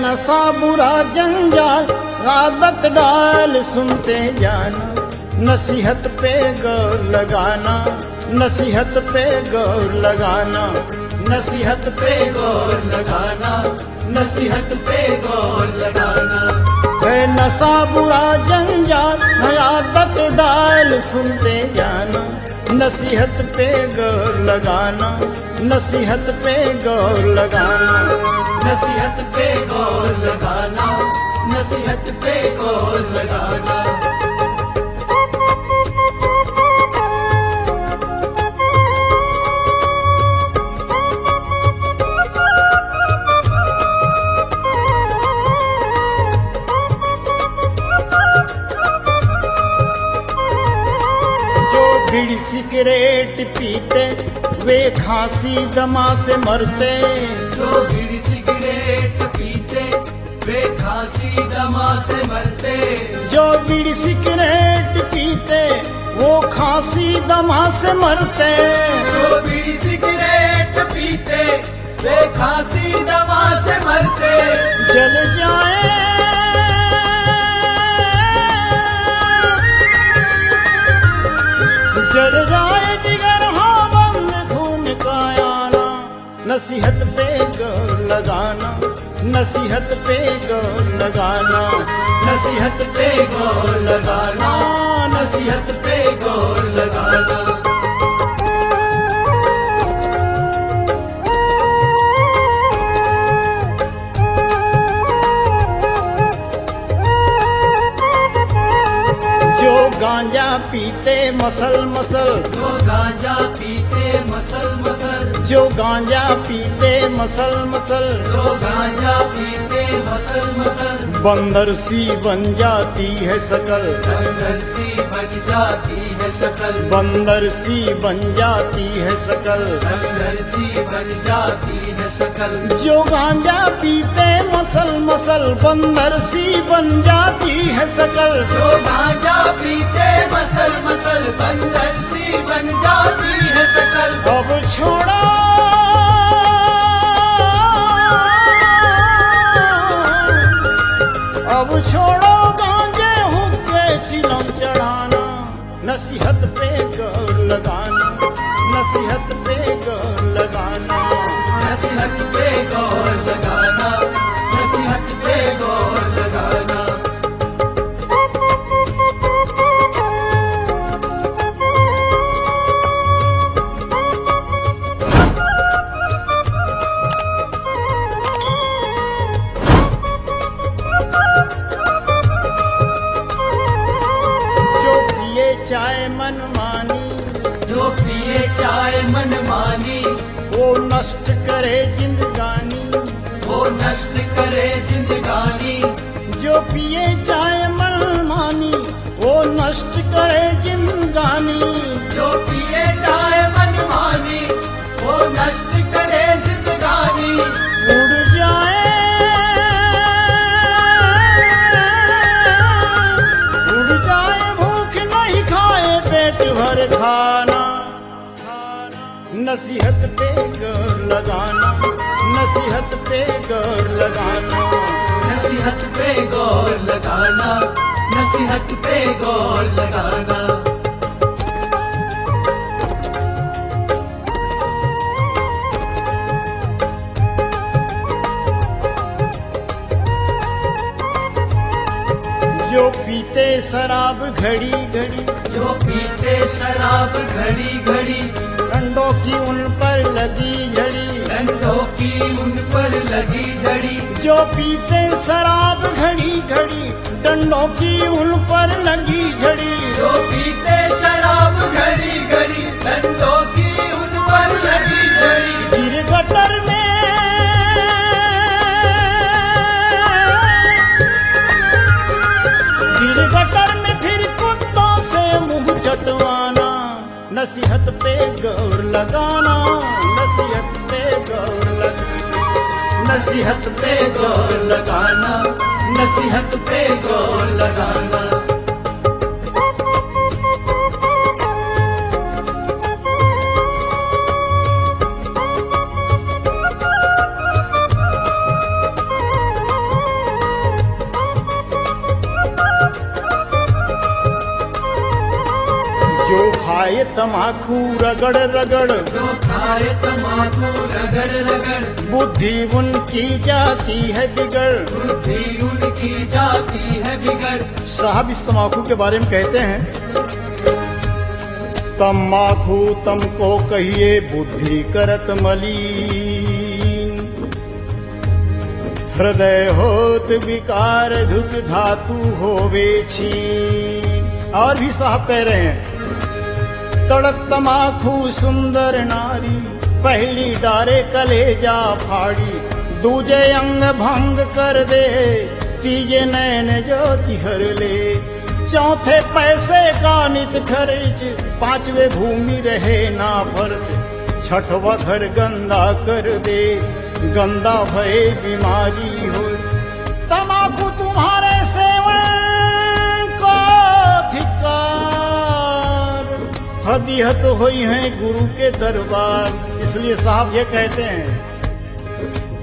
नशा बुरा जंजाल आदत डाल सुनते जाना, नसीहत पे गौर लगाना, नसीहत पे गौर लगाना, नसीहत पे गौर लगाना, नसीहत पे गौर लगाना। है नशा बुरा जंजाल आदत डाल सुनते जाना, नसीहत पे गौर लगाना, नसीहत पे गौर लगाना, नसीहत पे गौर लगाना, नसीहत पे गौर लगाना। बीड़ी सिगरेट पीते वे खांसी दमा से मरते, जो बीड़ी सिगरेट पीते वे खांसी दमा से मरते, जो बीड़ी सिगरेट पीते वो खांसी दमा से मरते, जो बीड़ी सिगरेट पीते वे खांसी दमा से मरते। जल जाए जल जाए जिगर हाँ बंद खून का आना, नसीहत पे गौर लगाना, नसीहत पे गौर लगाना, नसीहत पे गौर लगाना, नसीहत पे गौर लगाना। गांजा पीते मसल मसल, जो गांजा पीते मसल मसल, जो गांजा पीते मसल मसल, जो गांजा पीते मसल मसल, बंदर सी बन जाती है शकल, बंदर सी बन जाती है शकल, बंदर सी बन जाती है शकल, बंदर सी बन जाती है शकल। जो गांजा पीते मसल मसल, बंदर सी बन जाती है शकल, जो गांजा पीते मसल मसल, बंदर सी बन जाती है शकल। अब छोड़ो अब छोड़ो गांजे हुक्के चिलम चढ़ाना, नसीहत पे गौर लगाना, नसीहत पे गौर लगाना, नसीहत पे गौर लगाना, नसीहत पे गौर लगाना। चाय मनमानी, जो पिए चाय मनमानी, वो नष्ट करे जिंदगानी, वो नष्ट करे जिंदगानी। जो पिए चाय मनमानी वो नष्ट करे जिंदगानी, जो पिए चाय मनमानी वो नष्ट करे जिंदगानी। उड़ जाए भूख नहीं खाए पेट भर खाना, नसीहत पे गौर लगाना, नसीहत पे गौर लगाना, नसीहत पे गौर लगाना, नसीहत पे गौर लगाना। जो पीते शराब घड़ी घड़ी, जो पीते शराब घड़ी घड़ी, डंडों की उन पर लगी झड़ी, डंडों की उन पर लगी झड़ी। जो पीते शराब घड़ी घड़ी, डंडों की उन पर लगी झड़ी, जो पीते शराब घड़ी घड़ी, डंडों की उन पर लगी झड़ी। गिर गटर में फिर कुत्तों से मुंह चटवाना, नसीहत पे गौर लगाना, नसीहत पे गौर लगाना, नसीहत पे गौर लगाना, नसीहत पे गौर लगाना। तमाकू रगड़ रगड़, जो खाए तम्बाकू रगड़ रगड़, बुद्धि उनकी जाती है बिगड़। बुद्धि उनकी जाती है बिगड़। साहब इस तम्बाकू के बारे में कहते हैं, तम्बाकू तुमको कहिए बुद्धि करत मलीन, हृदय होत विकार धुत धातु होवे छीन। और भी साहब कह रहे हैं, तड़क तम्बाकू सुंदर नारी, पहली डारे कलेजा फाड़ी, दूजे अंग भंग कर दे, तीजे नैन ज्योति हर ले। चौथे पैसे का नित खर्च, पांचवे भूमि रहे ना फर्क, छठवा घर गंदा कर दे, गंदा भय बीमारी हो। तम्बाकू तुम्हारे सेवन को धिक्कार, हदीहत हुई है गुरु के दरबार। इसलिए साहब ये कहते हैं,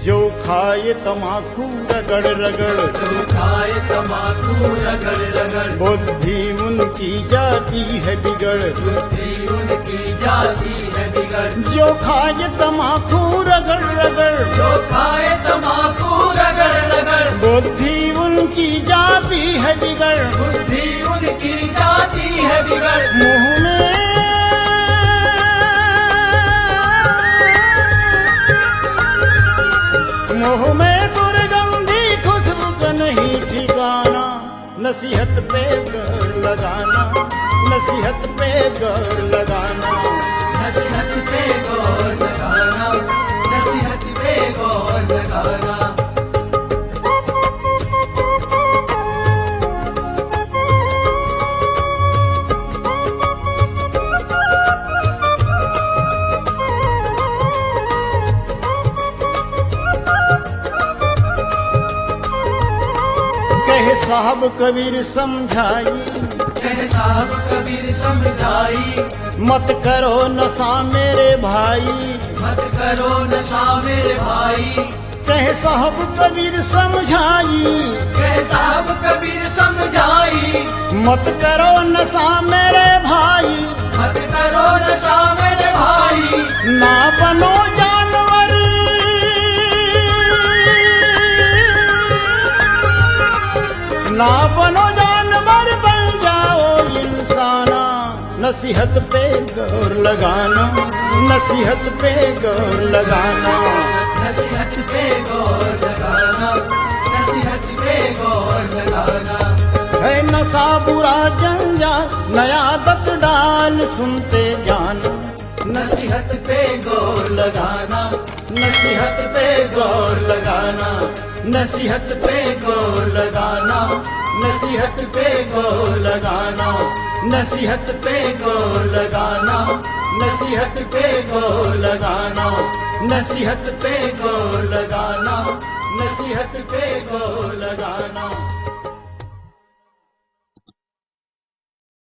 जो खाए तम्बाकू रगड़ रगड़, जो खाए तम्बाकू रगड़ रगड़, बुद्धि उनकी जाती है बिगड़। बुद्धि उनकी जाती है बिगड़। जो खाए तम्बाकू रगड़ रगड़, जो खाए तम्बाकू रगड़ रगड़, बुद्धि उनकी जाती है बिगड़। बुद्धि उनकी जाती है बिगड़। मुंह में मुंह में दुर्गंधी खुशबू का नहीं ठिकाना, नसीहत पे गौर लगाना, नसीहत पे गौर लगाना। नसीहत पे गौर लगाना, नसीहत पे गौर लगाना। कहे साहब कबीर समझाई, कहे साहब कबीर समझाई, मत करो नशा मेरे भाई। मत करो नशा मेरे भाई। कहे साहब कबीर समझाई, कहे साहब कबीर समझाई, मत करो नशा मेरे भाई। मत करो नशा मेरे भाई। ना बनो जानवर, ना बनो जानवर, बन जाओ इंसाना। नसीहत पे गौर लगाना, नसीहत पे गौर लगाना। नसीहत पे गौर लगाना, नसीहत पे गौर लगाना। है नशा बुरा जंजाल, नया आदत डाल सुनते जाना। नसीहत पे गौर लगाना, नसीहत पे गौर लगाना, नसीहत पे गौर लगाना, नसीहत पे गौर लगाना, नसीहत पे गौर लगाना, नसीहत पे गौर लगाना, नसीहत पे गौर लगाना, नसीहत पे गौर लगाना।